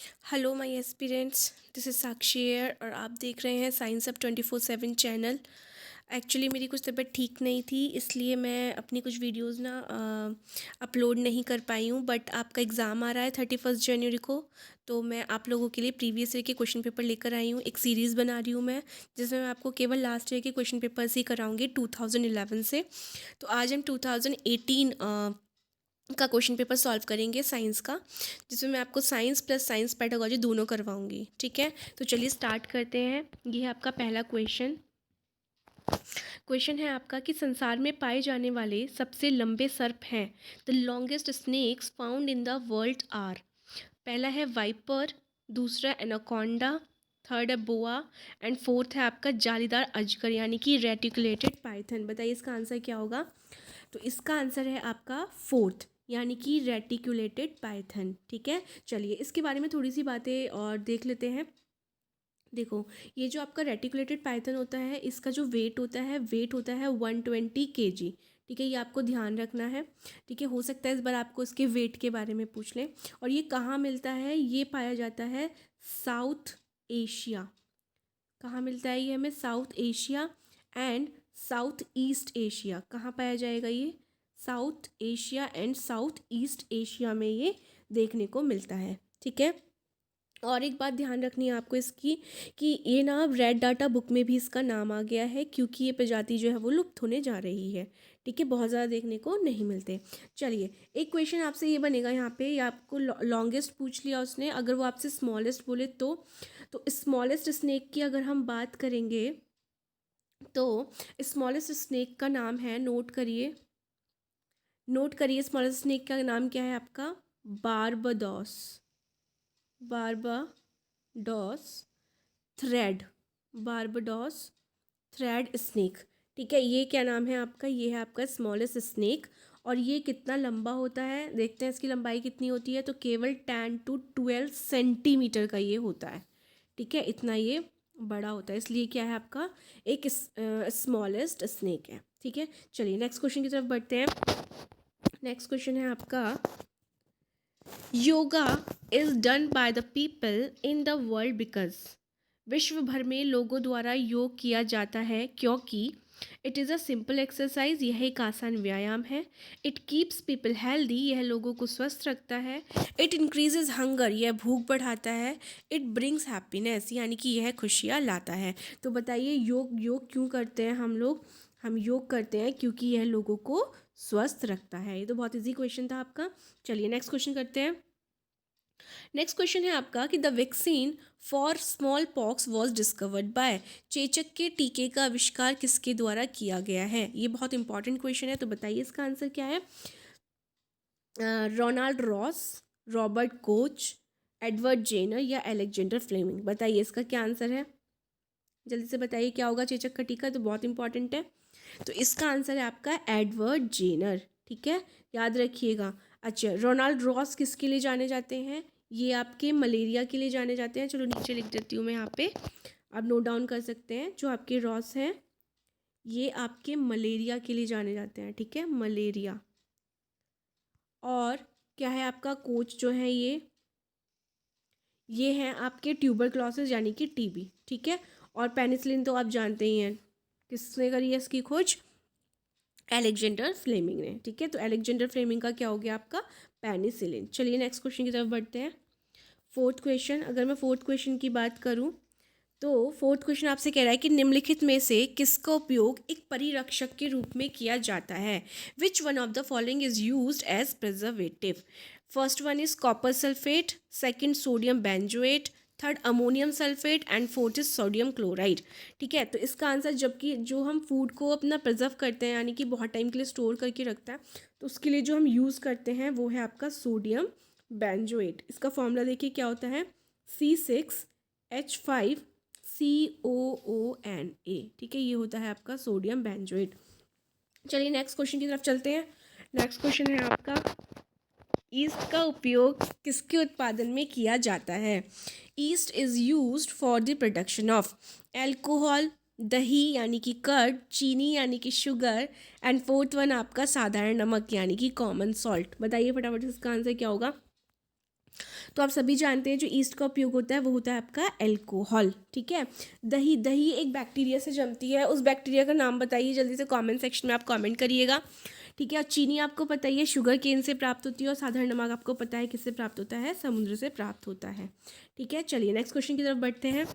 Hello my aspirants, this is Sakshi air और आप देख रहे हैं साइंस अप 24/7 चैनल। एक्चुअली मेरी कुछ तबीयत ठीक नहीं थी, इसलिए मैं अपनी कुछ वीडियोस ना अपलोड नहीं कर पाई हूँ। बट आपका एग्ज़ाम आ रहा है 31 जनवरी को, तो मैं आप लोगों के लिए प्रीवियस ईयर के क्वेश्चन पेपर लेकर आई हूँ। एक सीरीज़ बना रही हूँ मैं, जिसमें मैं आपको केवल लास्ट ईयर के क्वेश्चन पेपर्स ही कराऊँगी 2011 से। तो आज हम 2018 का क्वेश्चन पेपर सॉल्व करेंगे साइंस का, जिसमें मैं आपको साइंस प्लस साइंस पेडागोजी दोनों करवाऊंगी। ठीक है, तो चलिए स्टार्ट करते हैं। ये है आपका पहला क्वेश्चन। क्वेश्चन है आपका कि संसार में पाए जाने वाले सबसे लंबे सर्प हैं। The longest snakes found in the world are. पहला है वाइपर, दूसरा एनाकोंडा, थर्ड है बोआ एंड फोर्थ है आपका जालीदार अजगर यानी कि रेटिकुलेटेड पाइथन। बताइए इसका आंसर क्या होगा। तो इसका आंसर है आपका फोर्थ, यानी कि रेटिकुलेटेड पाइथन। ठीक है, चलिए इसके बारे में थोड़ी सी बातें और देख लेते हैं। देखो, ये जो आपका रेटिकुलेटेड पाइथन होता है, इसका जो वेट होता है 120 kg। ठीक है, ये आपको ध्यान रखना है। ठीक है, हो सकता है इस बार आपको इसके वेट के बारे में पूछ लें। और ये कहाँ मिलता है, ये पाया जाता है साउथ एशिया। कहाँ मिलता है ये हमें, south Asia and south east Asia. कहाँ पाया जाएगा ये, south Asia and south east Asia में ये देखने को मिलता है। ठीक है, और एक बात ध्यान रखनी है आपको इसकी, कि ये ना अब रेड डाटा बुक में भी इसका नाम आ गया है, क्योंकि ये प्रजाति जो है वो लुप्त होने जा रही है। ठीक है, बहुत ज़्यादा देखने को नहीं मिलते। चलिए एक क्वेश्चन आपसे ये बनेगा यहाँ पे, ये आपको लॉन्गेस्ट पूछ लिया उसने, अगर वो आपसे स्मॉलेस्ट बोले तो स्मॉलेस्ट स्नेक की अगर हम बात करेंगे तो स्मॉलेस्ट स्नेक का नाम है, नोट करिए स्मॉलेस्ट स्नेक का नाम क्या है आपका, Barbados. Barbados thread, Barbados thread snake. ठीक है, ये क्या नाम है आपका, ये है आपका स्मॉलेस्ट स्नेक। और ये कितना लंबा होता है, देखते हैं इसकी लंबाई कितनी होती है। तो केवल 10 to 12 सेंटीमीटर का ये होता है। ठीक है, इतना ये बड़ा होता है, इसलिए क्या है आपका एक स्मॉलेस्ट स्नेक है। ठीक है, चलिए नेक्स्ट क्वेश्चन की तरफ बढ़ते हैं। नेक्स्ट क्वेश्चन है आपका, yoga is done by the people in the world because. विश्व भर में लोगों द्वारा योग किया जाता है क्योंकि it is a simple exercise, यह एक आसान व्यायाम है। इट कीप्स पीपल हेल्दी, यह लोगों को स्वस्थ रखता है। इट इंक्रीजेज हंगर, यह भूख बढ़ाता है। इट ब्रिंग्स हैप्पीनेस, यानी कि यह खुशियाँ लाता है। तो बताइए योग क्यों करते हैं हम लोग, हम योग करते हैं क्योंकि यह लोगों को स्वस्थ रखता है। ये तो बहुत इजी क्वेश्चन था आपका। चलिए नेक्स्ट क्वेश्चन करते हैं। नेक्स्ट क्वेश्चन है आपका कि the vaccine for small pox was discovered by. चेचक के टीके का आविष्कार किसके द्वारा किया गया है। ये बहुत इंपॉर्टेंट क्वेश्चन है, तो बताइए इसका आंसर क्या है। Ronald Ross, Robert Koch, Edward Jenner या एलेक्जेंडर फ्लेमिंग। बताइए इसका क्या आंसर है, जल्दी से बताइए क्या होगा चेचक का टीका, तो बहुत इंपॉर्टेंट है। तो इसका आंसर है आपका एडवर्ड जेनर। ठीक है, याद रखिएगा। अच्छा, रोनाल्ड रॉस किसके लिए जाने जाते हैं, ये आपके मलेरिया के लिए जाने जाते हैं। चलो नीचे लिख देती हूँ मैं यहाँ पे, आप नोट डाउन कर सकते हैं। जो आपके रॉस हैं ये आपके मलेरिया के लिए जाने जाते हैं। ठीक है, मलेरिया। और क्या है आपका कोच जो है ये हैं आपके ट्यूबरक्लोसिस यानी कि टीबी। ठीक है, और पेनिसिलिन तो आप जानते ही हैं, किसने करी है इसकी खोज, एलेक्जेंडर फ्लेमिंग ने। ठीक है, तो एलेक्जेंडर फ्लेमिंग का क्या हो गया आपका, पेनिसिलिन। चलिए नेक्स्ट क्वेश्चन की तरफ बढ़ते हैं। फोर्थ क्वेश्चन, अगर मैं फोर्थ क्वेश्चन की बात करूं तो फोर्थ क्वेश्चन आपसे कह रहा है कि निम्नलिखित में से किसका उपयोग एक परिरक्षक के रूप में किया जाता है। Which one of the following is used as preservative. First one is copper sulphate, second sodium benzoate, third ammonium sulphate and fourth is sodium chloride. ठीक है, तो इसका आंसर, जबकि जो हम फूड को अपना प्रिजर्व करते हैं यानी कि बहुत टाइम के लिए स्टोर करके रखता है, तो उसके लिए जो हम यूज़ करते हैं वो है आपका सोडियम बेंजोएट। इसका फॉर्मूला देखिए क्या होता है, C6H5COONA। ठीक है, ये होता है आपका सोडियम बेंजोएट। चलिए नेक्स्ट क्वेश्चन की तरफ चलते हैं। नेक्स्ट क्वेश्चन है आपका, ईस्ट का उपयोग किसके उत्पादन में किया जाता है। East is used for the production of alcohol, दही यानी कि कर्ड, चीनी यानी कि शुगर एंड फोर्थ वन आपका साधारण नमक यानी कि कॉमन सॉल्ट। बताइए फटाफट इसका आंसर क्या होगा। तो आप सभी जानते हैं जो ईस्ट का उपयोग होता है वो होता है आपका एल्कोहल, ठीक है। दही, दही एक बैक्टीरिया से जमती है, उस बैक्टीरिया का नाम बताइए जल्दी से कमेंट सेक्शन में आप कमेंट करिएगा, ठीक है। और चीनी आपको पता ही है शुगर केन से प्राप्त होती है, और साधारण नमक आपको पता है किससे प्राप्त होता है, समुद्र से प्राप्त होता है, ठीक है। चलिए नेक्स्ट क्वेश्चन की तरफ बढ़ते हैं।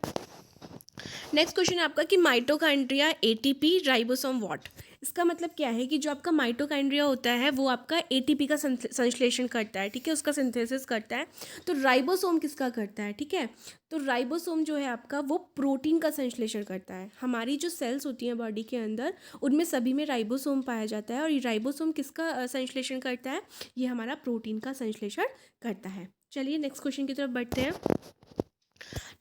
नेक्स्ट क्वेश्चन है आपका कि माइटोकांड्रिया, एटीपी, राइबोसोम व्हाट। इसका मतलब क्या है कि जो आपका माइटोकांड्रिया होता है वो आपका एटीपी का संश्लेषण करता है, ठीक है, उसका सिंथेसिस करता है। तो राइबोसोम किसका करता है, ठीक है। तो राइबोसोम जो है आपका वो प्रोटीन का संश्लेषण करता है। हमारी जो सेल्स होती हैं बॉडी के अंदर उनमें सभी में राइबोसोम पाया जाता है, और ये राइबोसोम किसका संश्लेषण करता है, ये हमारा प्रोटीन का संश्लेषण करता है। चलिए नेक्स्ट क्वेश्चन की तरफ बढ़ते हैं।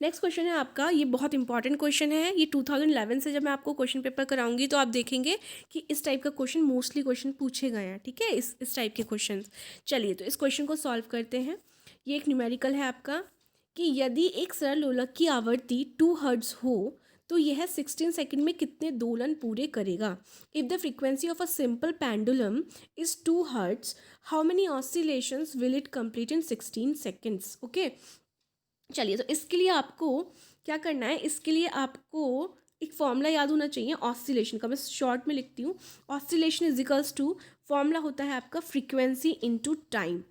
नेक्स्ट क्वेश्चन है आपका, ये बहुत इंपॉर्टेंट क्वेश्चन है, ये 2011 से जब मैं आपको क्वेश्चन पेपर कराऊंगी तो आप देखेंगे कि इस टाइप का क्वेश्चन मोस्टली क्वेश्चन पूछे गए हैं, ठीक है, इस टाइप के क्वेश्चन। चलिए तो इस क्वेश्चन को सॉल्व करते हैं। ये एक न्यूमेरिकल है आपका कि यदि एक सरल लोलक की आवृत्ति 2 हर्ट्ज हो तो यह 16 सेकंड में कितने दोलन पूरे करेगा। If the frequency of a simple pendulum is 2 hertz, how many oscillations will it complete in 16 seconds. Okay, चलिए तो इसके लिए आपको क्या करना है, इसके लिए आपको एक फॉर्मूला याद होना चाहिए ऑसिलेशन का, मैं शॉर्ट में लिखती हूँ। Oscillation is equals to, formula होता है आपका फ्रीक्वेंसी इनटू टाइम,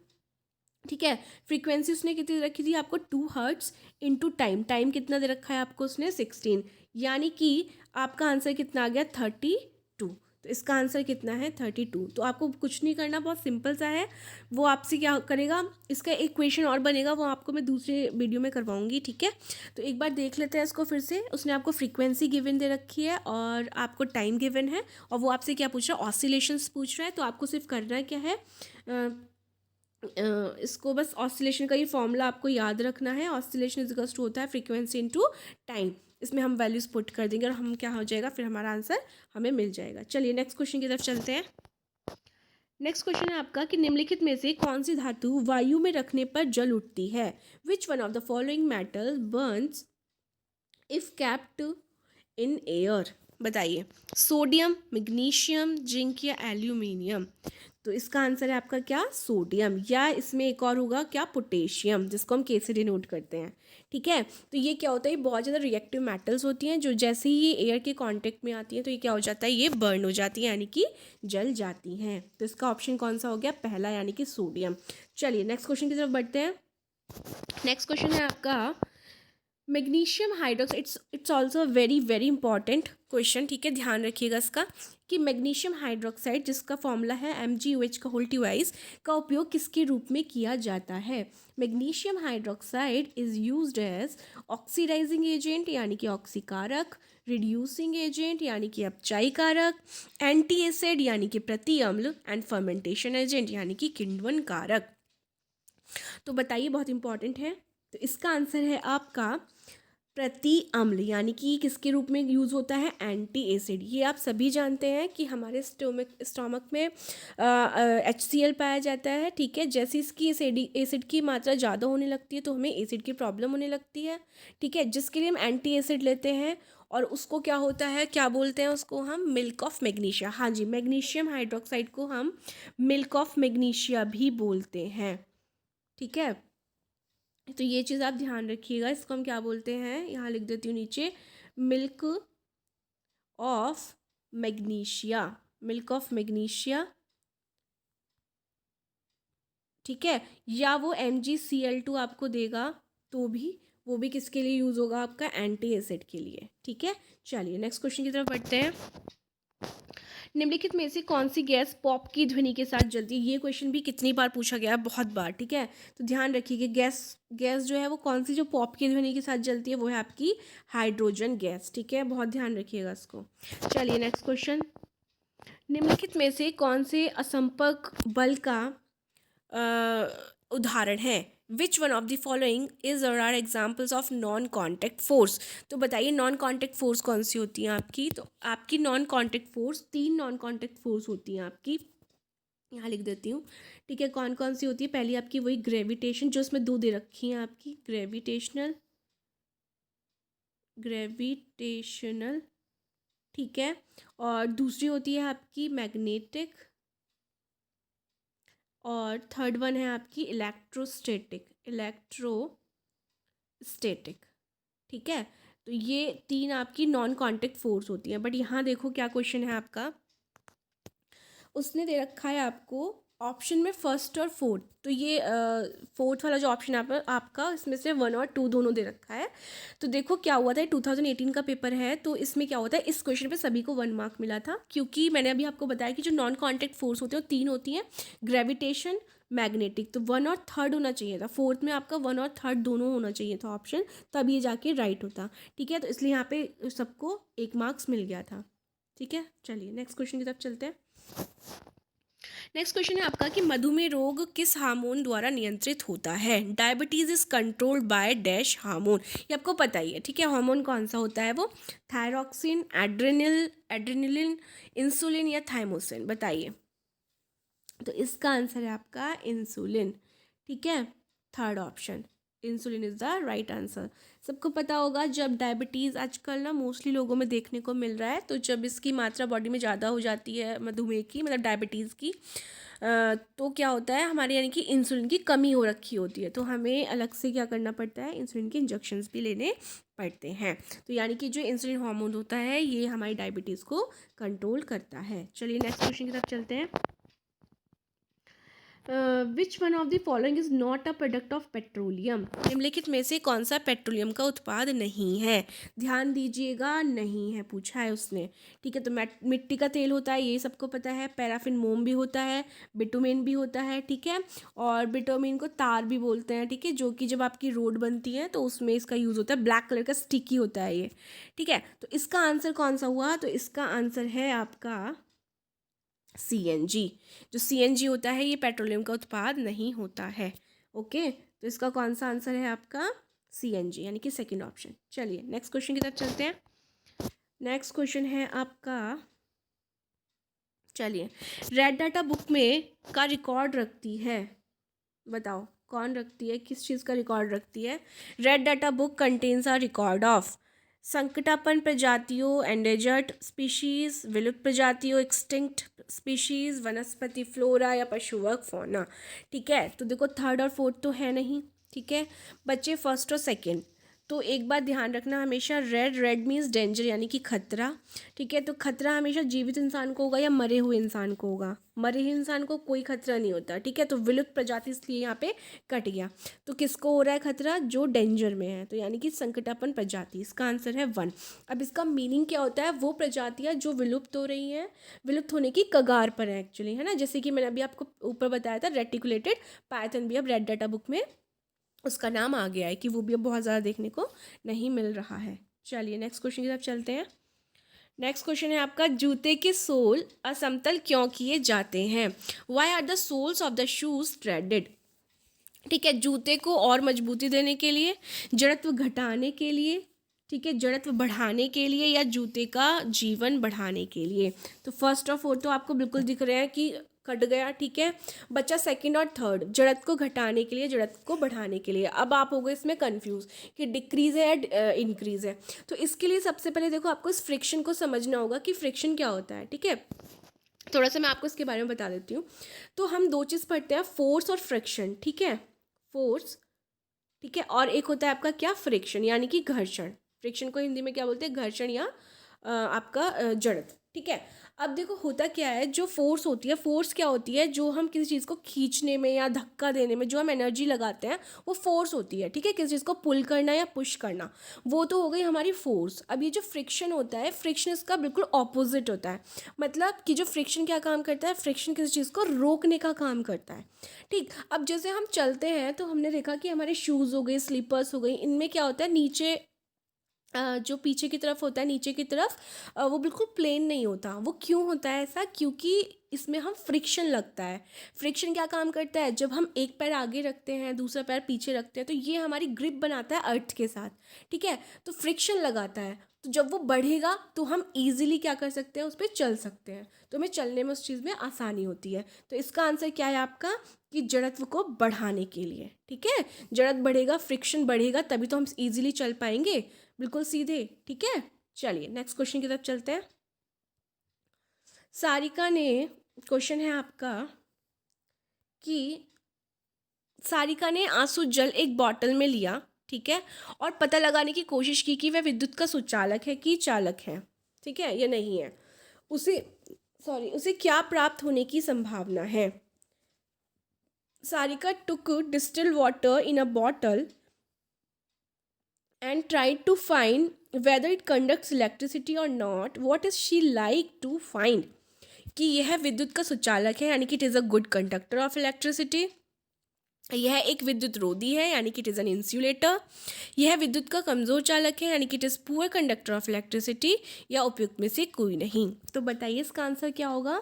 ठीक है। फ्रीक्वेंसी उसने कितनी दे रखी थी आपको, 2 हर्ट्ज इंटू टाइम, टाइम कितना दे रखा है आपको उसने 16, यानी कि आपका आंसर कितना आ गया 32। तो इसका आंसर कितना है 32। तो आपको कुछ नहीं करना, बहुत सिंपल सा है। वो आपसे क्या करेगा, इसका एक क्वेश्चन और बनेगा, वो आपको मैं दूसरे वीडियो में करवाऊंगी, ठीक है। तो एक बार देख लेते हैं इसको फिर से। उसने आपको फ्रीक्वेंसी गिवन दे रखी है और आपको टाइम गिवन है, और वो आपसे क्या पूछ रहा है, ऑसिलेशंस पूछ रहा है। तो आपको सिर्फ करना क्या है, इसको बस ऑसिलेशन का ये फॉर्मूला आपको याद रखना है। ऑसिलेशन इज इक्वल्स टू होता है फ्रीक्वेंसी इनटू टाइम, इसमें हम वैल्यूज पुट कर देंगे और हम क्या हो जाएगा, फिर हमारा आंसर हमें मिल जाएगा। चलिए नेक्स्ट क्वेश्चन की तरफ चलते हैं। नेक्स्ट क्वेश्चन है आपका कि निम्नलिखित में से कौन सी धातु वायु में रखने पर जल उठती है। Which one of the following metal Burns if kept in air. बताइए, सोडियम, मैग्नीशियम, जिंक या एल्यूमिनियम। तो इसका आंसर है आपका क्या, सोडियम, या इसमें एक और होगा क्या, पोटेशियम, जिसको हम के से डिनोट करते हैं, ठीक है। तो ये क्या होता है, ये बहुत ज़्यादा रिएक्टिव मेटल्स होती हैं, जो जैसे ही ये एयर के कांटेक्ट में आती हैं तो ये क्या हो जाता है, ये बर्न हो जाती है, यानी कि जल जाती हैं। तो इसका ऑप्शन कौन सा हो गया, पहला, यानी कि सोडियम। चलिए नेक्स्ट क्वेश्चन की तरफ बढ़ते हैं। नेक्स्ट क्वेश्चन है आपका magnesium hydroxide, it's also a very very important question, ठीक है, ध्यान रखिएगा इसका कि मैग्नीशियम हाइड्रोक्साइड जिसका फॉर्मूला है MgOH का होल डिवाइस का उपयोग किसके रूप में किया जाता है। Magnesium hydroxide is used as oxidising agent यानी कि ऑक्सीकारक, रिड्यूसिंग एजेंट यानी कि अपचाई कारक, एंटी एसिड यानी कि प्रति अम्ल, एंड फर्मेंटेशन एजेंट यानी कि किण्वन कारक। तो बताइए, बहुत इंपॉर्टेंट है। तो इसका आंसर है आपका प्रति अम्ल, यानी कि किसके रूप में यूज़ होता है, एंटी एसिड। ये आप सभी जानते हैं कि हमारे स्टोमक में HCl पाया जाता है, ठीक है। जैसे इसकी एसिड की मात्रा ज़्यादा होने लगती है तो हमें एसिड की प्रॉब्लम होने लगती है, ठीक है, जिसके लिए हम एंटी एसिड लेते हैं, और उसको क्या होता है, क्या बोलते हैं उसको हम, मिल्क ऑफ मैग्नीशिया। हाँ जी, मैग्नीशियम हाइड्रोक्साइड को हम मिल्क ऑफ मैग्नीशिया भी बोलते हैं, ठीक है। तो ये चीज़ आप ध्यान रखिएगा, इसको हम क्या बोलते हैं, यहाँ लिख देती हूँ नीचे, milk of magnesia, milk of magnesia, ठीक है। या वो MgCl2 आपको देगा तो भी, वो भी किसके लिए यूज़ होगा, आपका एंटी एसिड के लिए, ठीक है। चलिए नेक्स्ट क्वेश्चन की तरफ बढ़ते हैं। निम्नलिखित में से कौन सी गैस पॉप की ध्वनि के साथ जलती है। ये क्वेश्चन भी कितनी बार पूछा गया है, बहुत बार, ठीक है। तो ध्यान रखिए गैस गैस जो है वो कौन सी जो पॉप की ध्वनि के साथ जलती है, वो है आपकी हाइड्रोजन गैस, ठीक है, बहुत ध्यान रखिएगा इसको। चलिए नेक्स्ट क्वेश्चन, निम्नलिखित में से कौन से असंपर्क बल का उदाहरण है। Which one of the following is or are examples of non contact force. तो बताइए नॉन कॉन्टैक्ट फोर्स कौन सी होती हैं आपकी। तो आपकी non contact force, 3 non contact force होती हैं आपकी, यहाँ लिख देती हूँ, ठीक है। कौन कौन सी होती है, पहली आपकी वही ग्रेविटेशन, जो इसमें 2 दे रखी हैं आपकी, ग्रेविटेशनल, ठीक है। और दूसरी होती है आपकी मैग्नेटिक, और थर्ड वन है आपकी इलेक्ट्रोस्टैटिक, इलेक्ट्रोस्टैटिक। ठीक है, तो ये 3 आपकी नॉन कांटेक्ट फोर्स होती हैं। बट यहाँ देखो क्या क्वेश्चन है आपका, उसने दे रखा है आपको ऑप्शन में फर्स्ट और फोर्थ। तो ये फोर्थ वाला जो ऑप्शन है आपका इसमें से 1 और 2 दोनों दे रखा है। तो देखो क्या हुआ था, 2018 का पेपर है, तो इसमें क्या होता है, इस क्वेश्चन पे सभी को 1 मार्क मिला था, क्योंकि मैंने अभी आपको बताया कि जो नॉन कॉन्टैक्ट फोर्स होते हैं वो 3 होती हैं, ग्रेविटेशन, मैग्नेटिक। तो 1 और 3 होना चाहिए था, फोर्थ में आपका 1 और 3 दोनों होना चाहिए था ऑप्शन, तब ये जाके राइट होता। ठीक है, तो इसलिए यहाँ पे सबको 1 मार्क्स मिल गया था। ठीक है, चलिए नेक्स्ट क्वेश्चन की तरफ चलते हैं। नेक्स्ट क्वेश्चन है आपका कि मधुमेह रोग किस हार्मोन द्वारा नियंत्रित होता है। Diabetes is controlled by dash hormone. ये आपको पता ही है। ठीक है, हार्मोन कौन सा होता है वो, थायरॉक्सिन, एड्रेनलिन, इंसुलिन या थाइमोसिन, बताइए। तो इसका आंसर है आपका इंसुलिन। ठीक है, third option insulin is the right answer. सबको पता होगा जब डायबिटीज़ आजकल ना मोस्टली लोगों में देखने को मिल रहा है, तो जब इसकी मात्रा बॉडी में ज़्यादा हो जाती है, मधुमेह की मतलब डायबिटीज़ की, तो क्या होता है हमारे यानी कि इंसुलिन की कमी हो रखी होती है, तो हमें अलग से क्या करना पड़ता है, इंसुलिन के इंजेक्शंस भी लेने पड़ते हैं। तो यानी कि जो इंसुलिन हार्मोन होता है ये हमारी डायबिटीज़ को कंट्रोल करता है। चलिए नेक्स्ट क्वेश्चन की तरफ चलते हैं। विच one of the following is not a product of petroleum. निम्नलिखित में से कौन सा पेट्रोलियम का उत्पाद नहीं है। ध्यान दीजिएगा, नहीं है पूछा है उसने। ठीक है, तो मिट्टी का तेल होता है, ये सबको पता है। पैराफिन मोम भी होता है, बिटुमेन भी होता है। ठीक है, और बिटुमेन को तार भी बोलते हैं। ठीक है, जो कि जब आपकी रोड बनती है तो उसमें इसका यूज़ होता है, ब्लैक कलर का स्टिकी होता है ये। ठीक है, तो इसका आंसर कौन सा हुआ, तो इसका आंसर है आपका CNG। जो CNG होता है ये पेट्रोलियम का उत्पाद नहीं होता है। ओके, तो इसका कौन सा आंसर है आपका CNG, यानी कि सेकंड ऑप्शन। चलिए नेक्स्ट क्वेश्चन की तरफ चलते हैं। नेक्स्ट क्वेश्चन है आपका, चलिए, रेड डाटा बुक में का रिकॉर्ड रखती है, बताओ कौन रखती है, किस चीज़ का रिकॉर्ड रखती है। Red data book contains a record of संकटापन्न प्रजातियों, एंडेजर्ड स्पीशीज, विलुप्त प्रजातियों, एक्सटिंक्ट स्पीशीज, वनस्पति फ्लोरा या पशुवर्ग फौना। ठीक है, तो देखो थर्ड और फोर्थ तो है नहीं। ठीक है, बच्चे फर्स्ट और सेकंड। तो एक बात ध्यान रखना हमेशा, रेड मीन्स डेंजर यानी कि खतरा। ठीक है, तो खतरा हमेशा जीवित इंसान को होगा या मरे हुए इंसान को होगा, मरे हुए इंसान को कोई खतरा नहीं होता। ठीक है, तो विलुप्त प्रजाति इसलिए यहाँ पे कट गया। तो किसको हो रहा है खतरा, जो डेंजर में है, तो यानी कि संकटापन्न प्रजाति, इसका आंसर है 1। अब इसका मीनिंग क्या होता है, वो प्रजातियाँ जो विलुप्त हो रही हैं, विलुप्त होने की कगार पर है एक्चुअली, है ना। जैसे कि मैंने अभी आपको ऊपर बताया था रेटिकुलेटेड पायथन भी अब रेड डाटा बुक में उसका नाम आ गया है कि वो भी अब बहुत ज़्यादा देखने को नहीं मिल रहा है। चलिए नेक्स्ट क्वेश्चन की तरफ चलते हैं। नेक्स्ट क्वेश्चन है आपका, जूते के सोल असमतल क्यों किए जाते हैं। Why are the soles of the shoes threaded. ठीक है, जूते को और मजबूती देने के लिए, जड़त्व घटाने के लिए, ठीक है, जड़त्व बढ़ाने के लिए, या जूते का जीवन बढ़ाने के लिए। तो फर्स्ट और फोर्थ तो आपको बिल्कुल दिख रहे हैं कि कट गया। ठीक है, बच्चा सेकंड और थर्ड, जड़त्व को घटाने के लिए, जड़त्व को बढ़ाने के लिए। अब आप हो गए इसमें कंफ्यूज कि डिक्रीज है या इंक्रीज है। तो इसके लिए सबसे पहले देखो आपको इस फ्रिक्शन को समझना होगा कि फ्रिक्शन क्या होता है। ठीक है, थोड़ा सा मैं आपको इसके बारे में बता देती हूँ। तो हम 2 चीज़ पढ़ते हैं, फोर्स और फ्रिक्शन। ठीक है, फोर्स, ठीक है, और एक होता है आपका क्या, फ्रिक्शन, यानी कि घर्षण। फ्रिक्शन को हिंदी में क्या बोलते हैं, घर्षण या आपका जड़त्व। ठीक है, अब देखो होता क्या है, जो फोर्स होती है, फोर्स क्या होती है, जो हम किसी चीज़ को खींचने में या धक्का देने में जो हम एनर्जी लगाते हैं वो फोर्स होती है। ठीक है, किसी चीज़ को पुल करना या पुश करना, वो तो हो गई हमारी फोर्स। अब ये जो फ्रिक्शन होता है, फ्रिक्शन इसका बिल्कुल ऑपोजिट होता है। मतलब कि जो फ्रिक्शन क्या काम करता है, फ्रिक्शन किसी चीज़ को रोकने का काम करता है। ठीक, अब जैसे हम चलते हैं तो हमने देखा कि हमारे शूज़ हो गए, स्लीपर्स हो गई, इनमें क्या होता है, नीचे जो पीछे की तरफ होता है, नीचे की तरफ वो बिल्कुल प्लेन नहीं होता। वो क्यों होता है ऐसा, क्योंकि इसमें हम फ्रिक्शन लगता है। फ्रिक्शन क्या काम करता है, जब हम एक पैर आगे रखते हैं दूसरा पैर पीछे रखते हैं तो ये हमारी ग्रिप बनाता है अर्थ के साथ। ठीक है, तो फ्रिक्शन लगाता है, तो जब वो बढ़ेगा तो हम ईजिली क्या कर सकते हैं, उस पर चल सकते हैं, तो हमें चलने में उस चीज़ में आसानी होती है। तो इसका आंसर क्या है आपका, कि जड़त्व को बढ़ाने के लिए। ठीक है, जड़त्व बढ़ेगा, फ्रिक्शन बढ़ेगा, तभी तो हम ईजिली चल पाएंगे, बिल्कुल सीधे। ठीक है, चलिए नेक्स्ट क्वेश्चन की तरफ चलते हैं। सारिका ने, क्वेश्चन है आपका कि सारिका ने आंसू जल एक बॉटल में लिया, ठीक है, और पता लगाने की कोशिश की कि वह विद्युत का सुचालक है कि चालक है, ठीक है, या नहीं है। उसे उसे क्या प्राप्त होने की संभावना है। Sarika took distilled water in a bottle and tried to find whether it conducts electricity or not. What is she like to find? कि यह विद्युत का सुचालक है, यानी कि it is a good conductor of electricity. यह एक विद्युत रोधी है, यानी कि इट इज़ एन इंसुलेटर। यह विद्युत का कमज़ोर चालक है, यानी कि it is poor conductor of electricity, या उपयुक्त में से कोई नहीं। तो बताइए इसका आंसर क्या होगा।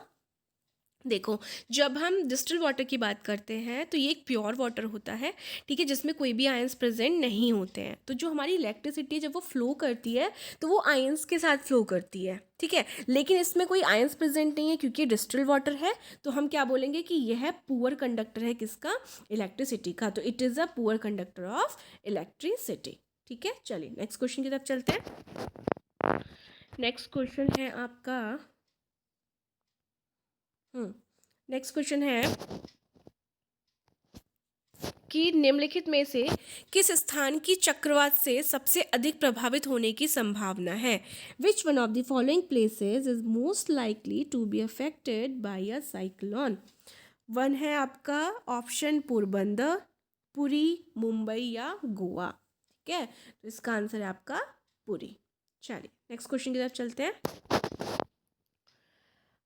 देखो, जब हम डिस्टिल वाटर की बात करते हैं तो ये एक प्योर वाटर होता है, ठीक है, जिसमें कोई भी आयंस प्रेजेंट नहीं होते हैं। तो जो हमारी इलेक्ट्रिसिटी जब वो फ्लो करती है तो वो आयंस के साथ फ्लो करती है, ठीक है, लेकिन इसमें कोई आयंस प्रेजेंट नहीं है क्योंकि डिस्टिल वाटर है। तो हम क्या बोलेंगे कि यह पुअर कंडक्टर है, किसका, इलेक्ट्रिसिटी का। तो it is a poor conductor of electricity, ठीक है। चलिए नेक्स्ट क्वेश्चन की तरफ चलते हैं। नेक्स्ट क्वेश्चन है आपका नेक्स्ट क्वेश्चन है कि निम्नलिखित में से किस स्थान की चक्रवात से सबसे अधिक प्रभावित होने की संभावना है। Which one of the following places is most likely to be affected by a cyclone. One है आपका ऑप्शन पोरबंदर, पुरी, मुंबई या गोवा, ठीक है। तो इसका आंसर है आपका पुरी। चलिए नेक्स्ट क्वेश्चन की तरफ चलते हैं।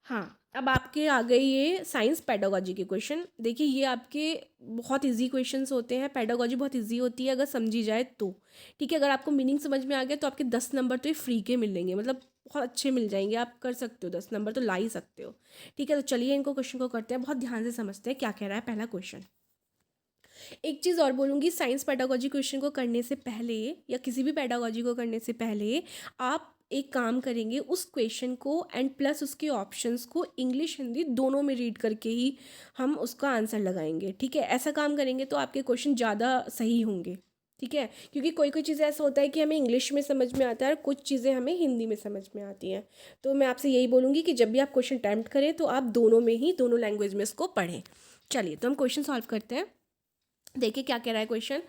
हाँ, अब आपके आ गए ये साइंस पेडागोजी के क्वेश्चन। देखिए ये आपके बहुत इजी क्वेश्चंस होते हैं, पेडागोजी बहुत इजी होती है अगर समझी जाए तो, ठीक है। अगर आपको मीनिंग समझ में आ गया तो आपके 10 नंबर तो ये फ्री के मिलेंगे, मतलब बहुत अच्छे मिल जाएंगे, आप कर सकते हो, 10 नंबर तो ला ही सकते हो, ठीक है। तो चलिए इनको क्वेश्चन को करते हैं, बहुत ध्यान से समझते हैं क्या कह रहा है पहला क्वेश्चन। एक चीज़ और बोलूँगी, साइंस पेडागोजी क्वेश्चन को करने से पहले या किसी भी पेडागोजी को करने से पहले आप एक काम करेंगे, उस क्वेश्चन को एंड प्लस उसके ऑप्शंस को इंग्लिश हिंदी दोनों में रीड करके ही हम उसका आंसर लगाएंगे, ठीक है। ऐसा काम करेंगे तो आपके क्वेश्चन ज़्यादा सही होंगे, ठीक है, क्योंकि कोई कोई चीज़ें ऐसा होता है कि हमें इंग्लिश में समझ में आता है और कुछ चीज़ें हमें हिंदी में समझ में आती हैं। तो मैं आपसे यही बोलूँगी कि जब भी आप क्वेश्चन अटैम्प्ट करें तो आप दोनों में ही, दोनों लैंग्वेज में इसको पढ़ें। चलिए तो हम क्वेश्चन सॉल्व करते हैं। देखिए क्या कह रहा है क्वेश्चन,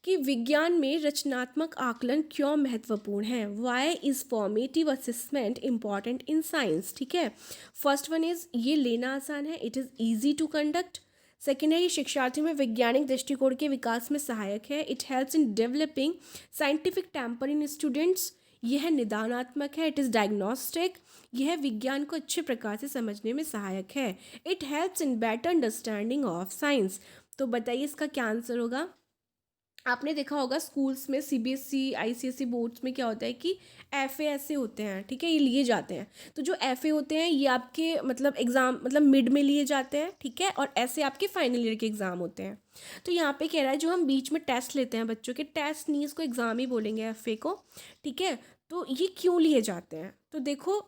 कि विज्ञान में रचनात्मक आकलन क्यों महत्वपूर्ण है। Why is formative assessment important in science, ठीक है। फर्स्ट वन इज़ ये लेना आसान है, it is easy to conduct. Second है ये शिक्षार्थियों में वैज्ञानिक दृष्टिकोण के विकास में सहायक है, it helps in developing scientific temper in students. यह निदानात्मक है, इट इज़ डायग्नोस्टिक। यह विज्ञान को अच्छे प्रकार से समझने में सहायक है, it helps in better understanding of science. तो बताइए इसका क्या आंसर होगा। आपने देखा होगा स्कूल्स में, सीबीएसई आईसीएसई बोर्ड्स में क्या होता है कि एफए ऐसे होते हैं, ठीक है, ये लिए जाते हैं। तो जो एफए होते हैं ये आपके मतलब एग्ज़ाम, मतलब मिड में लिए जाते हैं, ठीक है, और ऐसे आपके फाइनल ईयर के एग्ज़ाम होते हैं। तो यहाँ पे कह रहा है जो हम बीच में टेस्ट लेते हैं बच्चों के, टेस्ट नहीं इसको एग्ज़ाम ही बोलेंगे एफए को, ठीक है। तो ये क्यों लिए जाते हैं, तो देखो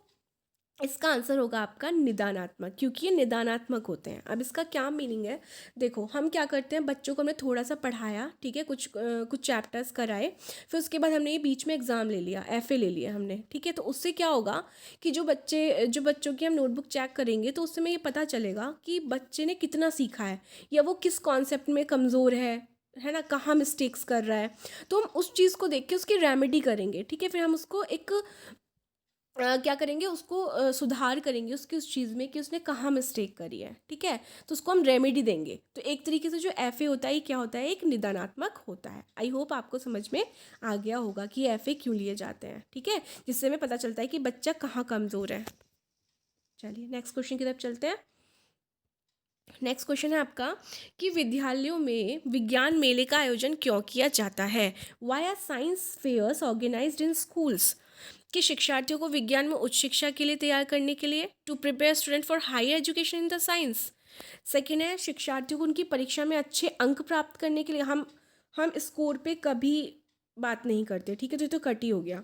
इसका आंसर होगा आपका निदानात्मक, क्योंकि ये निदानात्मक होते हैं। अब इसका क्या मीनिंग है, देखो हम क्या करते हैं, बच्चों को हमने थोड़ा सा पढ़ाया, ठीक है, कुछ चैप्टर्स कराए, फिर उसके बाद हमने ये बीच में एग्ज़ाम ले लिया, एफए ले लिया हमने, ठीक है। तो उससे क्या होगा कि जो बच्चों की हम नोटबुक चेक करेंगे तो उससे हमें ये पता चलेगा कि बच्चे ने कितना सीखा है, या वो किस कॉन्सेप्ट में कमज़ोर है ना, कहाँ मिस्टेक्स कर रहा है। तो हम उस चीज़ को देख के उसकी रेमेडी करेंगे, ठीक है, फिर हम उसको एक क्या करेंगे, उसको सुधार करेंगे उसकी उस चीज़ में कि उसने कहाँ मिस्टेक करी है, ठीक है। तो उसको हम रेमेडी देंगे। तो एक तरीके से जो एफए होता है क्या होता है, एक निदानात्मक होता है। आई होप आपको समझ में आ गया होगा कि एफए क्यों लिए जाते हैं, ठीक है, जिससे हमें पता चलता है कि बच्चा कहाँ कमज़ोर है। चलिए नेक्स्ट क्वेश्चन की तरफ चलते हैं। नेक्स्ट क्वेश्चन है आपका कि विद्यालयों में विज्ञान मेले का आयोजन क्यों किया जाता है। Why are science fairs organised in schools, कि शिक्षार्थियों को विज्ञान में उच्च शिक्षा के लिए तैयार करने के लिए, to prepare student for higher education in the science. Second है शिक्षार्थियों को उनकी परीक्षा में अच्छे अंक प्राप्त करने के लिए। हम स्कोर पे कभी बात नहीं करते, ठीक है, तो ये तो कट ही हो गया।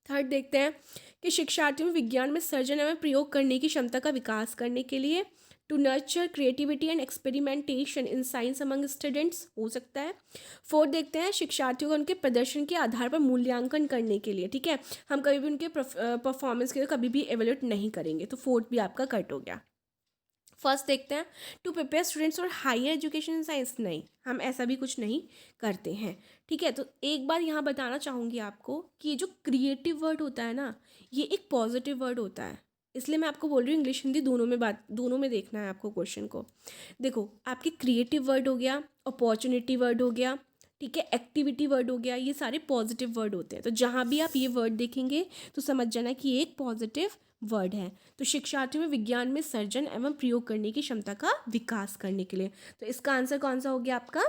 थर्ड देखते हैं कि शिक्षार्थियों में विज्ञान में सर्जन एवं प्रयोग करने की क्षमता का विकास करने के लिए, to nurture creativity and experimentation in science among students, हो सकता है। फोर्थ देखते हैं शिक्षार्थियों को उनके प्रदर्शन के आधार पर मूल्यांकन करने के लिए, ठीक है, हम कभी भी उनके परफॉर्मेंस के लिए कभी भी एवेल्यूएट नहीं करेंगे। तो फोर्थ भी आपका कट हो गया। फर्स्ट देखते हैं, to prepare students for higher education in science. नहीं, हम ऐसा भी कुछ नहीं करते हैं। ठीक है, तो एक बार यहाँ बताना चाहूँगी आपको कि ये जो क्रिएटिव वर्ड होता है ना, ये एक पॉजिटिव वर्ड होता है। इसलिए मैं आपको बोल रही हूँ इंग्लिश हिंदी दोनों में देखना है आपको क्वेश्चन को। देखो, आपके क्रिएटिव वर्ड हो गया, अपॉर्चुनिटी वर्ड हो गया, ठीक है, एक्टिविटी वर्ड हो गया, ये सारे पॉजिटिव वर्ड होते हैं। तो जहाँ भी आप ये वर्ड देखेंगे तो समझ जाना कि ये एक पॉजिटिव वर्ड है। तो शिक्षार्थियों में विज्ञान में सर्जन एवं प्रयोग करने की क्षमता का विकास करने के लिए, तो इसका आंसर कौन सा हो गया आपका?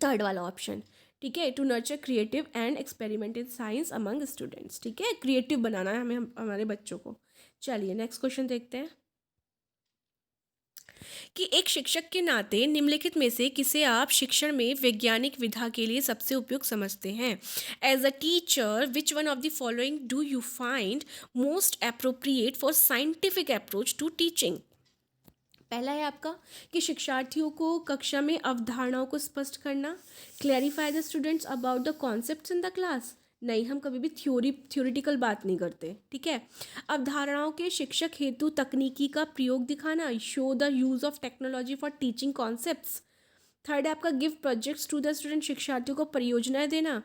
थर्ड वाला ऑप्शन। ठीक है, to nurture creative and experiment in science among students. ठीक है, क्रिएटिव बनाना है हमें हमारे बच्चों को। चलिए नेक्स्ट क्वेश्चन देखते हैं कि एक शिक्षक के नाते निम्नलिखित में से किसे आप शिक्षण में वैज्ञानिक विधा के लिए सबसे उपयुक्त समझते हैं? As a teacher, which one of the following do you find most appropriate for scientific approach to teaching? पहला है आपका कि शिक्षार्थियों को कक्षा में अवधारणाओं को स्पष्ट करना, clarify the students about the concepts in the class. नहीं, हम कभी भी थ्योरिटिकल बात नहीं करते। ठीक है, अवधारणाओं के शिक्षक हेतु तकनीकी का प्रयोग दिखाना, show the use of technology for teaching concepts. Third है आपका give projects to the student, शिक्षार्थियों को परियोजनाएं देना।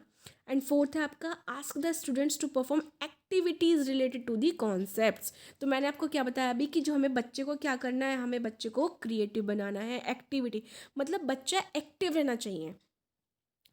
एंड फोर्थ है आपका ask the students to perform activities related to the concepts. तो मैंने आपको क्या बताया अभी कि जो हमें बच्चे को क्या करना है, हमें बच्चे को क्रिएटिव बनाना है। एक्टिविटी मतलब बच्चा एक्टिव रहना चाहिए।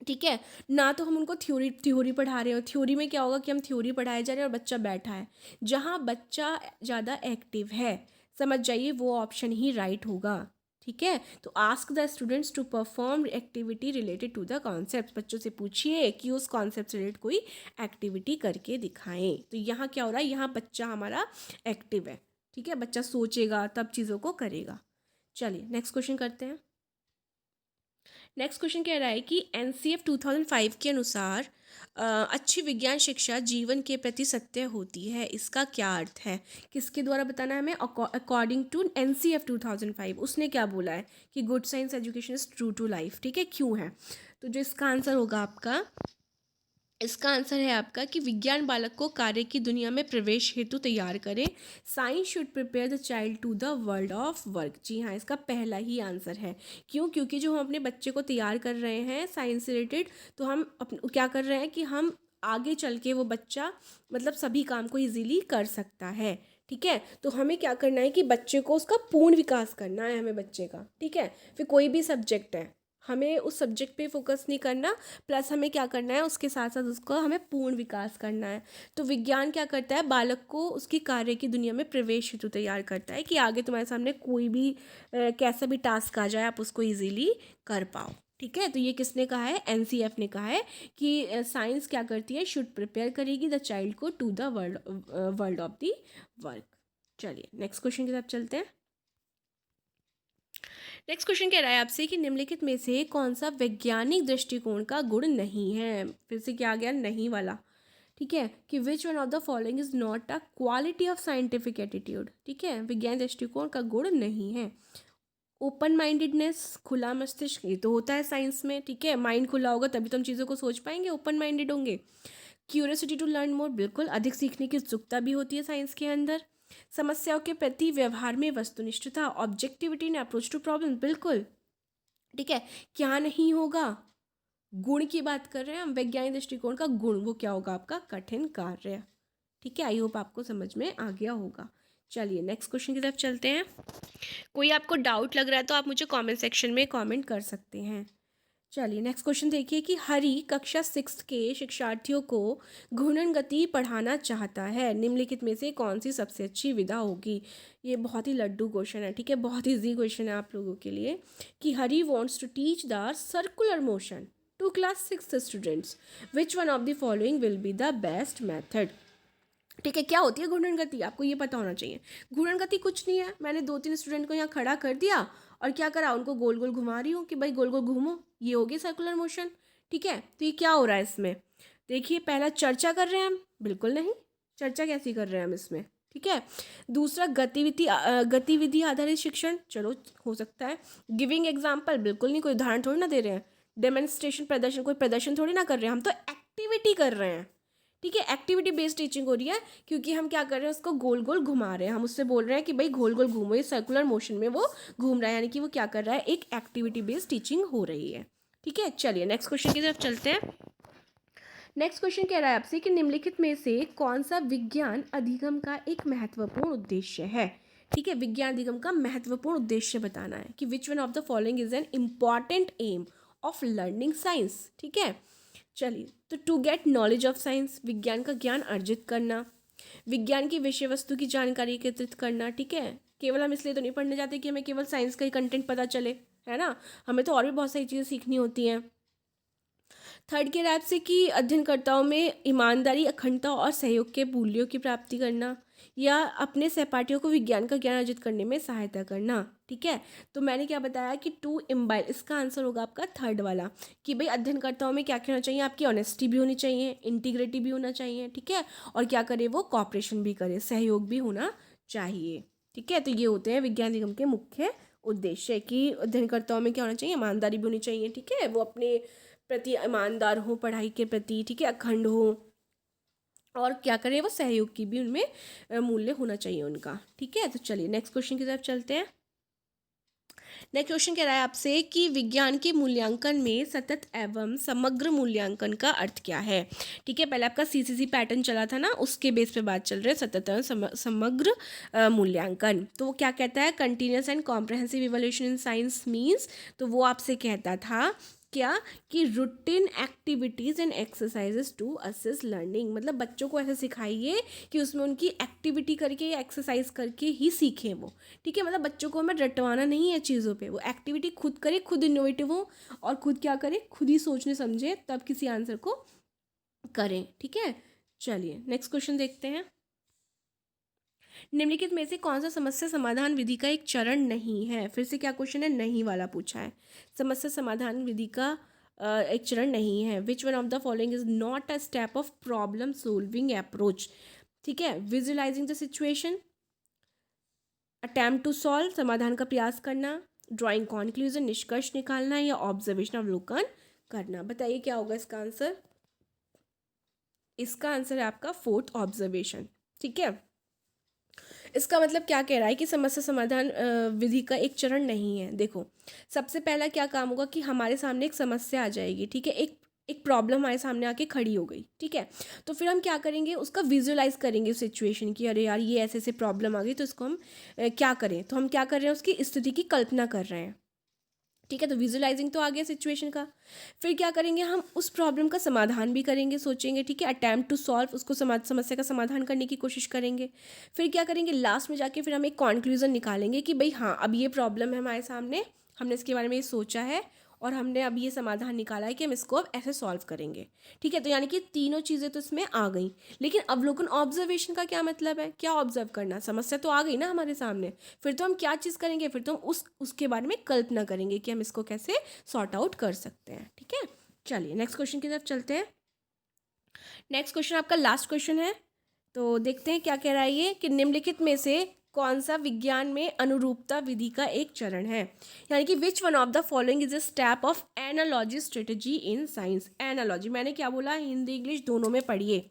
ठीक है, ना तो हम उनको थ्योरी पढ़ा रहे हो। थ्योरी में क्या होगा कि हम थ्योरी पढ़ाए जा रहे हैं और बच्चा बैठा है। जहाँ बच्चा ज़्यादा एक्टिव है, समझ जाइए वो ऑप्शन ही राइट होगा। ठीक है, तो ask the students to perform activity related to the concept. बच्चों से पूछिए कि उस कॉन्सेप्ट से रिलेटेड कोई एक्टिविटी करके दिखाएं। तो यहाँ क्या हो रहा है, यहाँ बच्चा हमारा एक्टिव है। ठीक है, बच्चा सोचेगा तब चीज़ों को करेगा। चलिए नेक्स्ट क्वेश्चन करते हैं। नेक्स्ट क्वेश्चन कह रहा है कि NCF 2005 के अनुसार अच्छी विज्ञान शिक्षा जीवन के प्रति सत्य होती है। इसका क्या अर्थ है? किसके द्वारा बताना है हमें? अकॉर्डिंग टू NCF 2005 उसने क्या बोला है कि good science education is true to life. ठीक है, क्यों है? तो जो इसका आंसर होगा आपका, इसका आंसर है आपका कि विज्ञान बालक को कार्य की दुनिया में प्रवेश हेतु तैयार करे। Science should prepare the child to the world of work. जी हाँ, इसका पहला ही आंसर है। क्यों? क्योंकि जो हम अपने बच्चे को तैयार कर रहे हैं साइंस से रिलेटेड, तो हम क्या कर रहे हैं कि हम आगे चल के वो बच्चा मतलब सभी काम को इजीली कर सकता है। ठीक है, तो हमें क्या करना है कि बच्चे को उसका पूर्ण विकास करना है हमें बच्चे का। ठीक है, फिर कोई भी सब्जेक्ट है, हमें उस सब्जेक्ट पे फोकस नहीं करना, प्लस हमें क्या करना है उसके साथ साथ उसको हमें पूर्ण विकास करना है। तो विज्ञान क्या करता है, बालक को उसकी कार्य की दुनिया में प्रवेश हेतु तैयार करता है कि आगे तुम्हारे सामने कोई भी कैसा भी टास्क आ जाए आप उसको इजीली कर पाओ। ठीक है, तो ये किसने कहा है? NCF ने कहा है कि साइंस क्या करती है, शुड प्रिपेयर करेगी द चाइल्ड को to the world of the work. चलिए नेक्स्ट क्वेश्चन की तरफ चलते हैं। नेक्स्ट क्वेश्चन कह रहा है आपसे कि निम्नलिखित में से कौन सा वैज्ञानिक दृष्टिकोण का गुण नहीं है? फिर से क्या आ गया? नहीं वाला। ठीक है, कि which one of the following is not a quality of scientific attitude. ठीक है, विज्ञान दृष्टिकोण का गुण नहीं है। ओपन माइंडेडनेस, खुला मस्तिष्क, ये तो होता है साइंस में। ठीक है, माइंड खुला होगा तभी तो हम चीज़ों को सोच पाएंगे, ओपन माइंडेड होंगे। क्यूरियोसिटी टू लर्न मोर, बिल्कुल, अधिक सीखने की उत्सुकता भी होती है साइंस के अंदर। समस्याओं के प्रति व्यवहार में वस्तुनिष्ठता, objectivity in approach to problem, बिल्कुल। ठीक है, क्या नहीं होगा? गुण की बात कर रहे हैं हम, वैज्ञानिक दृष्टिकोण का गुण वो क्या होगा आपका? कठिन कार्य। ठीक है, आई होप आपको समझ में आ गया होगा। चलिए नेक्स्ट क्वेश्चन की तरफ चलते हैं। कोई आपको डाउट लग रहा है तो आप मुझे कमेंट सेक्शन में कमेंट कर सकते हैं। चलिए नेक्स्ट क्वेश्चन देखिए कि हरि कक्षा 6 के शिक्षार्थियों को घूर्णन गति पढ़ाना चाहता है। निम्नलिखित में से कौन सी सबसे अच्छी विधा होगी? ये बहुत ही लड्डू क्वेश्चन है। ठीक है, बहुत ईजी क्वेश्चन है आप लोगों के लिए कि Hari wants to teach the circular motion to class 6 students, which one of the following will be the best method? ठीक है, क्या होती है घूर्णन गति? आपको ये पता होना चाहिए। घूर्णन गति कुछ नहीं है, मैंने 2-3 स्टूडेंट को यहाँ खड़ा कर दिया और क्या करा, उनको गोल गोल घुमा रही हूँ कि भाई गोल गोल घूमो, ये हो गई सर्कुलर मोशन। ठीक है, तो ये क्या हो रहा है इसमें? देखिए, पहला चर्चा कर रहे हैं हम, बिल्कुल नहीं, चर्चा कैसी कर रहे हैं हम इसमें? ठीक है, दूसरा गतिविधि आधारित शिक्षण, चलो हो सकता है। गिविंग एग्जाम्पल, बिल्कुल नहीं, कोई उदाहरण थोड़ी ना दे रहे हैं। डेमोन्स्ट्रेशन, प्रदर्शन, कोई प्रदर्शन थोड़ी ना कर रहे हैं, हम तो एक्टिविटी कर रहे हैं। ठीक है, एक्टिविटी बेस्ड टीचिंग हो रही है क्योंकि हम क्या कर रहे हैं, उसको गोल गोल घुमा रहे हैं, हम उससे बोल रहे हैं कि भाई गोल गोल घूमो, ये सर्कुलर मोशन में वो घूम रहा है, यानी कि वो क्या कर रहा है, एक एक्टिविटी बेस्ड टीचिंग हो रही है। ठीक है, चलिए नेक्स्ट क्वेश्चन की तरफ चलते हैं। नेक्स्ट क्वेश्चन कह रहा है आपसे कि निम्नलिखित में से कौन सा विज्ञान अधिगम का एक महत्वपूर्ण उद्देश्य है। ठीक है, विज्ञान अधिगम का महत्वपूर्ण उद्देश्य बताना है कि which one of the following is an important aim of learning science. ठीक है, चलिए, तो to get knowledge of science, विज्ञान का ज्ञान अर्जित करना, विज्ञान की विषय वस्तु की जानकारी एकत्रित करना। ठीक है, केवल हम इसलिए तो नहीं पढ़ने जाते कि हमें केवल साइंस का ही कंटेंट पता चले, है ना, हमें तो और भी बहुत सारी चीज़ें सीखनी होती हैं। थर्ड के रैप से कि अध्ययनकर्ताओं में ईमानदारी, अखंडता और सहयोग के मूल्यों की प्राप्ति करना, या अपने सहपाठियों को विज्ञान का ज्ञान अर्जित करने में सहायता करना। ठीक है, तो मैंने क्या बताया कि टू इम्बाइल, इसका आंसर होगा आपका थर्ड वाला, कि भाई अध्ययनकर्ताओं में क्या क्या होना चाहिए, आपकी ऑनेस्टी भी होनी चाहिए, इंटीग्रिटी भी होना चाहिए। ठीक है, और क्या करे, वो कॉपरेशन भी करे, सहयोग भी होना चाहिए। ठीक है, तो ये होते हैं विज्ञान निगम के मुख्य उद्देश्य, कि अध्ययनकर्ताओं में क्या होना चाहिए, ईमानदारी भी होनी चाहिए। ठीक है, वो अपने प्रति ईमानदार हो, पढ़ाई के प्रति, ठीक है, अखंड हो, और क्या करें, वो सहयोग की भी उनमें मूल्य होना चाहिए उनका। ठीक है, तो चलिए नेक्स्ट क्वेश्चन की तरफ चलते हैं। नेक्स्ट क्वेश्चन कह रहा है आपसे कि विज्ञान के मूल्यांकन में सतत एवं समग्र मूल्यांकन का अर्थ क्या है। ठीक है, पहले आपका सीसीसी पैटर्न चला था ना, उसके बेस पे बात चल रही है, सतत एवं समग्र मूल्यांकन। तो वो क्या कहता है, continuous and comprehensive evolution in science means, तो वो आपसे कहता था क्या, कि routine activities and exercises to assist learning, मतलब बच्चों को ऐसे सिखाइए कि उसमें उनकी एक्टिविटी करके या एक्सरसाइज करके ही सीखें वो। ठीक है, मतलब बच्चों को हमें रटवाना नहीं है चीज़ों पे, वो एक्टिविटी खुद करे, खुद इनोवेटिव हो, और खुद क्या करे, खुद ही सोचने समझे तब किसी आंसर को करें। ठीक है, चलिए नेक्स्ट क्वेश्चन देखते हैं। निम्नलिखित में से कौन सा समस्या समाधान विधि का एक चरण नहीं है। फिर से क्या क्वेश्चन है, नहीं वाला पूछा है, समस्या समाधान विधि का एक चरण नहीं है। Which one of the following is not a step of problem solving approach. ठीक है, visualizing the situation, attempt to solve, समाधान का प्रयास करना, ड्राइंग कॉन्क्लूजन, निष्कर्ष निकालना, या ऑब्जर्वेशन अवलोकन करना। बताइए क्या होगा इसका आंसर। इसका आंसर है आपका फोर्थ, ऑब्जर्वेशन। ठीक है, इसका मतलब क्या कह रहा है कि समस्या समाधान विधि का एक चरण नहीं है। देखो, सबसे पहला क्या काम होगा कि हमारे सामने एक समस्या आ जाएगी। ठीक है, एक प्रॉब्लम हमारे सामने आके खड़ी हो गई। ठीक है, तो फिर हम क्या करेंगे, उसका विजुअलाइज करेंगे सिचुएशन की, अरे यार ये ऐसे ऐसे प्रॉब्लम आ गई, तो इसको हम क्या करें, तो हम क्या कर रहे हैं, उसकी स्थिति की कल्पना कर रहे हैं। ठीक है, तो विजुअलाइजिंग तो आ गया सिचुएशन का। फिर क्या करेंगे, हम उस प्रॉब्लम का समाधान भी करेंगे, सोचेंगे। ठीक है, अटैम्प्ट टू सॉल्व, उसको समस्या का समाधान करने की कोशिश करेंगे। फिर क्या करेंगे, लास्ट में जाके फिर हम एक कॉन्क्लूजन निकालेंगे कि भाई हाँ, अब ये प्रॉब्लम है हमारे सामने, हमने इसके बारे में ये सोचा है, और हमने अब ये समाधान निकाला है कि हम इसको अब ऐसे सॉल्व करेंगे। ठीक है, तो यानी कि तीनों चीज़ें तो इसमें आ गई। लेकिन अवलोकन, ऑब्जर्वेशन का क्या मतलब है, क्या ऑब्जर्व करना, समस्या तो आ गई ना हमारे सामने, फिर तो हम क्या चीज़ करेंगे, फिर तो हम उसके बारे में कल्पना करेंगे कि हम इसको कैसे सॉर्ट आउट कर सकते हैं। ठीक है, चलिए नेक्स्ट क्वेश्चन की तरफ चलते हैं। नेक्स्ट क्वेश्चन आपका लास्ट क्वेश्चन है, तो देखते हैं क्या कह रहा है ये, कि निम्नलिखित में से कौन सा विज्ञान में अनुरूपता विधि का एक चरण है। यानी कि which one of the following is a step of analogy strategy in science. Analogy मैंने क्या बोला, हिंदी इंग्लिश दोनों में पढ़िए।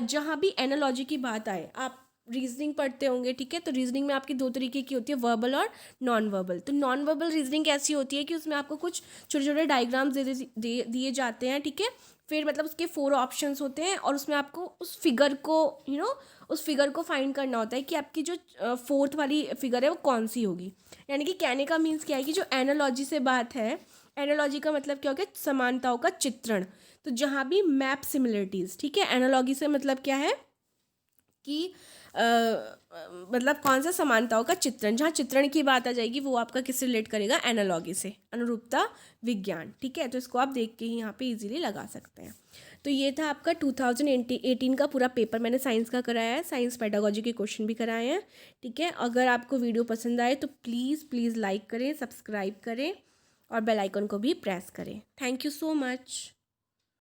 जहाँ भी एनालॉजी की बात आए, आप रीजनिंग पढ़ते होंगे। ठीक है, तो रीजनिंग में आपकी दो तरीके की होती है, वर्बल और नॉन वर्बल। तो नॉन वर्बल रीजनिंग कैसी होती है कि उसमें आपको कुछ छोटे छोटे डायग्राम्स दिए जाते हैं। ठीक है, फिर मतलब उसके 4 ऑप्शंस होते हैं, और उसमें आपको उस फिगर को उस फिगर को फाइंड करना होता है कि आपकी जो 4th वाली फिगर है वो कौन सी होगी। यानी कि कहने का मीन्स क्या है कि जो एनालॉजी से बात है, एनालॉजी का मतलब क्या हो गया, समानताओं का चित्रण। तो जहाँ भी मैप सिमिलरिटीज़, ठीक है, एनालॉजी से मतलब क्या है कि मतलब कौन सा समानताओं का चित्रण, जहाँ चित्रण की बात आ जाएगी वो आपका किससे रिलेट करेगा, एनालॉगी से, अनुरूपता विज्ञान। ठीक है, तो इसको आप देख के ही यहाँ पे इजीली लगा सकते हैं। तो ये था आपका 2018 का पूरा पेपर, मैंने साइंस का कराया है, साइंस पेडागोजी के क्वेश्चन भी कराए हैं। ठीक है, अगर आपको वीडियो पसंद आए तो प्लीज़ लाइक करें, सब्सक्राइब करें, और बेल आइकन को भी प्रेस करें। Thank you so much.